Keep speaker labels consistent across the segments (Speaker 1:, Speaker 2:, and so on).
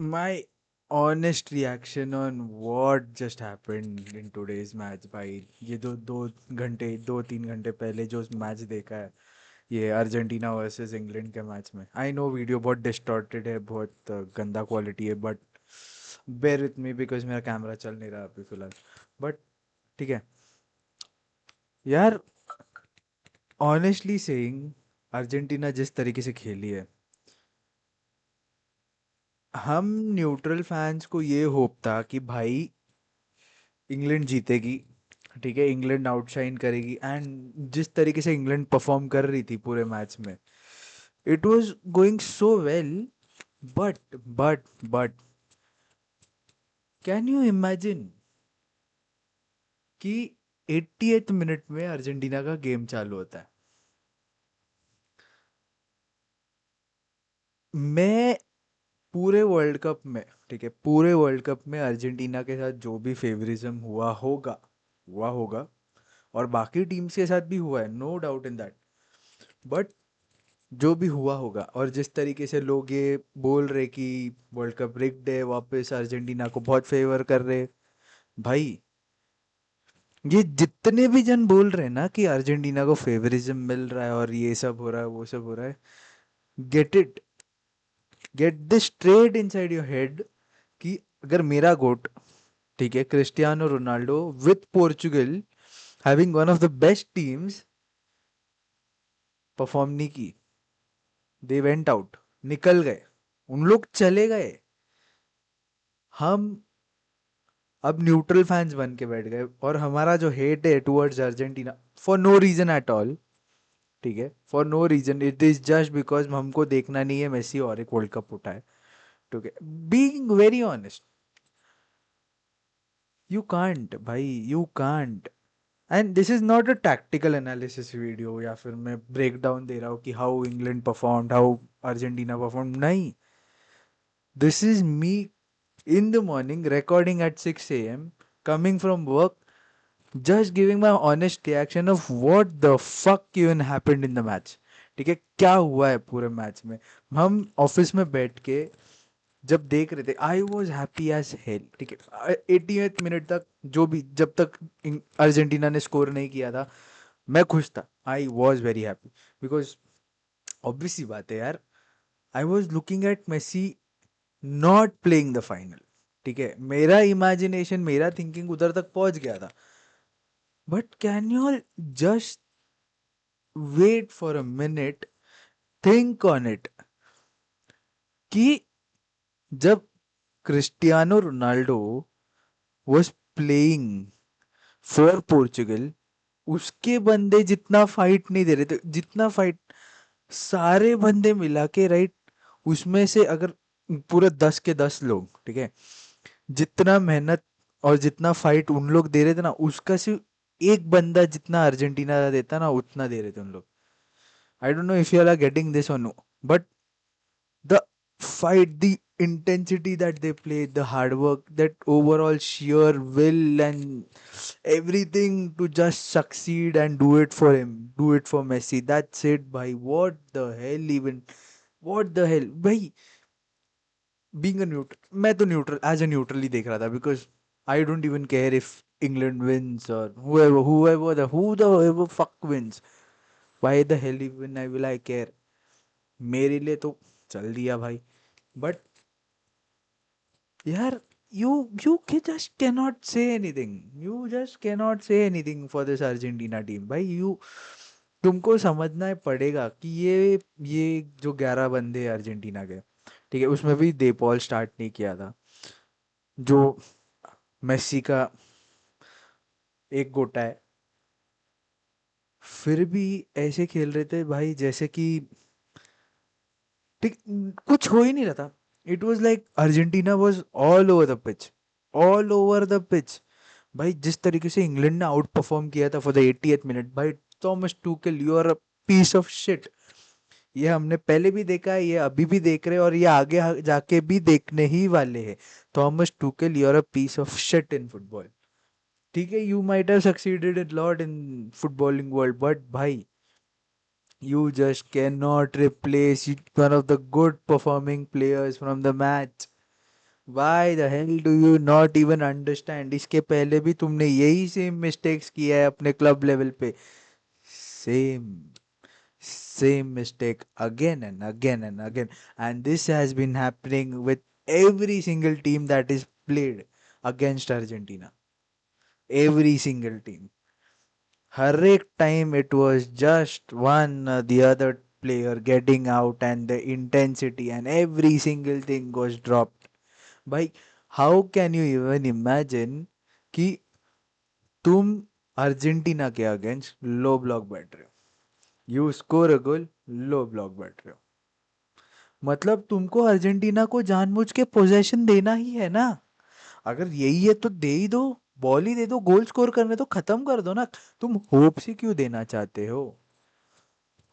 Speaker 1: My honest reaction on what just happened in today's match भाई, ये दो दो घंटे 2-3 घंटे पहले जो मैच देखा है, ये अर्जेंटीना वर्सेस इंग्लैंड के मैच में। आई नो वीडियो बहुत डिस्टॉर्टेड है, बहुत गंदा क्वालिटी है, but bear with me because मेरा कैमरा चल नहीं रहा अभी फिलहाल। बट ठीक है यार, ऑनेस्टली सेइंग, अर्जेंटीना जिस तरीके से खेली है, हम न्यूट्रल फैंस को ये होप था कि भाई इंग्लैंड जीतेगी, ठीक है, इंग्लैंड आउटशाइन करेगी। एंड जिस तरीके से इंग्लैंड परफॉर्म कर रही थी पूरे मैच में, it was going so well. But can you imagine कि 88th मिनट में अर्जेंटीना का गेम चालू होता है। मैं पूरे वर्ल्ड कप में, ठीक है, पूरे वर्ल्ड कप में अर्जेंटीना के साथ जो भी फेवरिज्म हुआ होगा, और बाकी टीम्स के साथ भी हुआ है, no doubt in that. But जो भी हुआ होगा, और जिस तरीके से लोग ये बोल रहे कि वर्ल्ड कप रिग्ड है, वापस अर्जेंटीना को बहुत फेवर कर रहे, भाई ये जितने भी जन बोल रहे हैं ना कि अर्जेंटीना को फेवरिज्म मिल रहा है और ये सब हो रहा है, वो सब हो रहा है, get it, get this straight inside your head कि अगर मेरा गोट, ठीक है, Cristiano Ronaldo with Portugal having one of the best teams perform नहीं की, दे वेंट आउट, निकल गए, उन लोग चले गए, हम अब न्यूट्रल फैंस बन के बैठ गए, और हमारा जो हेट है towards Argentina, for no reason at all, ठीक है, for no reason, it is just because हमको देखना नहीं है मेसी और एक वर्ल्ड कप उठाए, ठीक है। Being very honest, you can't भाई, you can't. And this is not a tactical analysis video, या फिर मैं ब्रेक डाउन दे रहा हूँ कि how England performed, how Argentina perform, नहीं। This is me in the morning recording at 6 a.m, coming from work, just giving my honest reaction of what the fuck even happened in the match, ठीक है, क्या हुआ है पूरे match में। हम office में बैठ के जब देख रहे थे, I was happy as hell, ठीक है, 80th मिनट तक, जो भी, जब तक अर्जेंटीना ने स्कोर नहीं किया था, मैं खुश था, I was very happy, because obvious सी बात है यार, I was looking at Messi not playing the final, ठीक है, मेरा इमेजिनेशन, मेरा थिंकिंग उधर तक पहुंच गया था। But can you all just wait for a minute, think on it, कि जब Cristiano Ronaldo was playing for Portugal, उसके बंदे जितना फाइट नहीं दे रहे थे, जितना फाइट सारे बंदे मिला के, राइट, उसमें से अगर पूरे 10 के 10 लोग, ठीक है, जितना मेहनत और जितना फाइट उन लोग दे रहे थे ना, उसका सिर्फ एक बंदा जितना अर्जेंटीना का देता ना, उतना दे रहे थे उन लोग। I don't know if you are getting this or no, but the fight, the intensity that they play, the hard work, that overall sheer will and everything to just succeed and do it for him, do it for Messi. That's it, bhai. What the hell even? What the hell, भाई? Being a neutral, मैं तो neutral, as a neutral ही देख रहा था, because I don't even care if England wins or whoever fuck wins. Why the hell even I will I care? मेरे लिए तो चल दिया भाई। बट यार, you just cannot say anything, you just cannot say anything for this Argentina team भाई। तुमको समझना है पड़ेगा कि ये जो 11 बंदे हैं अर्जेंटीना के, ठीक है, उसमें भी दे पॉल स्टार्ट नहीं किया था, जो मेसी का एक गोटा है, फिर भी ऐसे खेल रहे थे भाई जैसे कि, ठीक, कुछ हो ही नहीं रहा था। It was like Argentina was all over the pitch, all over the pitch. भाई जिस तरीके से इंग्लैंड ने आउट परफॉर्म किया था फॉर द 80th मिनट, भाई Thomas Tuchel, you are a piece of shit. ये हमने पहले भी देखा है, ये अभी भी देख रहे हैं, और ये आगे जाके भी देखने ही वाले हैं। Thomas Tuchel, you are a piece of shit in football, ठीक है, you might have succeeded in lot in footballing world, but भाई you just cannot replace one of the good performing players from the match. Why the hell do you not even understand? इसके पहले भी तुमने यही same mistakes किया है अपने club level पे. Same. Same mistake again and again and again. And this has been happening with every single team that is played against Argentina. Every single team. हर एक time it was just one the other player getting out and the intensity and every single thing was dropped. भाई, how can you even imagine कि तुम Argentina के against लो block बैठ रहे हो, you score a goal, low block बैठ रहे हो. मतलब तुमको अर्जेंटीना को जानबूझ के पोजेशन देना ही है ना. अगर यही है तो दे ही दो. बॉल ही दे दो, गोल स्कोर करने तो खत्म कर दो ना. तुम होप ही क्यों देना चाहते हो?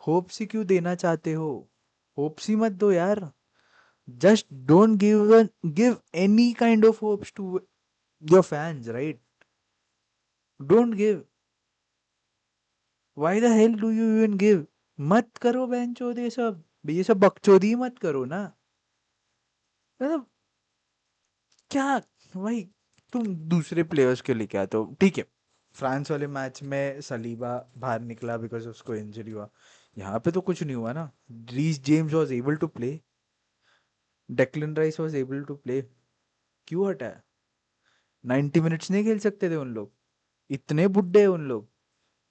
Speaker 1: होप ही क्यों देना चाहते हो? होप ही मत दो यार. Just don't give any kind of hopes to your fans, right? Don't give. Why the hell do you even give? मत करो बेंचोद ये सब बकचोदी मत करो ना. मतलब क्या भाई, तुम दूसरे प्लेयर्स के लिए क्या, तो ठीक है. फ्रांस वाले मैच में सलीबा बाहर निकला बिकॉज उसको इंजरी हुआ. यहाँ पे तो कुछ नहीं हुआ ना. Reece James was able to play. Declan Rice was able to play. क्यों हटाया? 90 मिनट्स नहीं खेल सकते थे उन लोग? इतने बुड्ढे हैं उन लोग.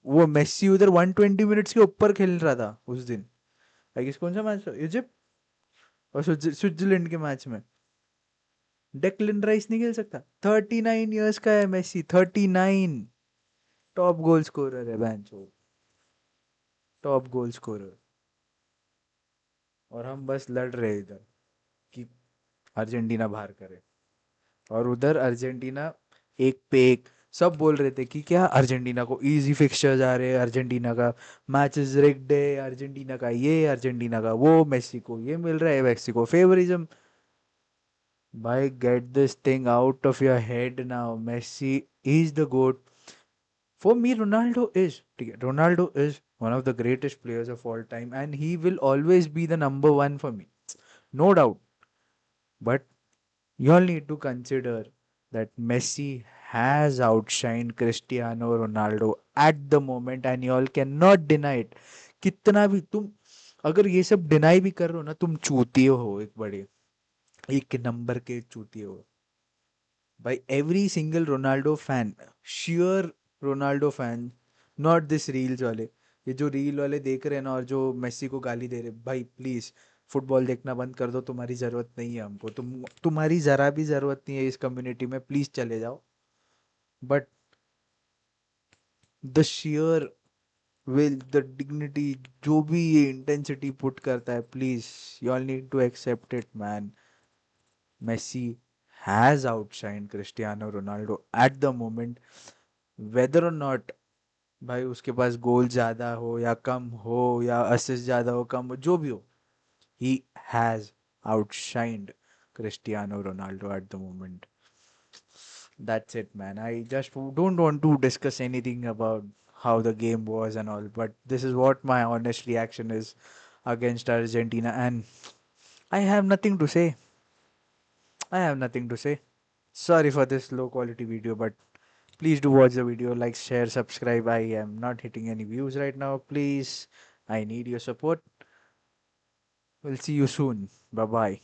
Speaker 1: वो मेसी उधर 120 मिनट्स के ऊपर खेल रहा था उस दिन. आई गेस कौन सा मैच, इजिप्ट और स्विट्जरलैंड के मैच में डेक्लन राइस नहीं खेल सकता? 39 ईयर्स का है मेसी, 39. टॉप गोल स्कोरर है बैंचो. Top goal scorer. और हम बस लड़ रहे इधर कि अर्जेंटीना बाहर करे. और उधर अर्जेंटीना एक पे एक. सब बोल रहे थे कि क्या अर्जेंटीना को इजी फिक्सचर्स आ रहे हैं, अर्जेंटीना का मैच इज रिग्ड है, अर्जेंटीना का ये, अर्जेंटीना का वो, मेसी को ये मिल रहा है, मेसी को फेवरिज्म. भाई get this thing out of your head now. Messi is the GOAT. For me, Ronaldo is, ठीक है, Ronaldo is one of the greatest players of all time, and he will always be the number one for me, no doubt. But you all need to consider that Messi has outshined Cristiano Ronaldo at the moment, and you all cannot deny it. कितना भी तुम अगर ये सब deny भी कर रहे हो ना, तुम चूतिए हो, एक बड़े, एक नंबर के चूतिए हो. भाई every single Ronaldo fan, sure Ronaldo fan, not this reels वाले. ये जो रील वाले देख रहे हैं ना और जो मेसी को गाली दे रहे, भाई प्लीज फुटबॉल देखना बंद कर दो. तुम्हारी जरूरत नहीं है हमको. तुम्हारी जरा भी जरूरत नहीं है इस कम्युनिटी में. प्लीज चले जाओ. But the sheer will, the dignity, जो भी ये इंटेंसिटी पुट करता है, please you all need to accept it man. Messi has outshine Cristiano Ronaldo at the moment. Whether और नॉट, भाई उसके पास गोल ज्यादा हो या कम हो, या असिस्ट ज्यादा हो कम हो, जो भी हो, he has outshined Cristiano Ronaldo at the moment. That's it, man. I just don't want to discuss anything about how the game was and all, but this is what my honest reaction is against Argentina, and I have nothing to say. I have nothing to say. Sorry for this low quality video, but please do watch the video, like, share, subscribe. I am not hitting any views right now. Please, I need your support. We'll see you soon. Bye bye.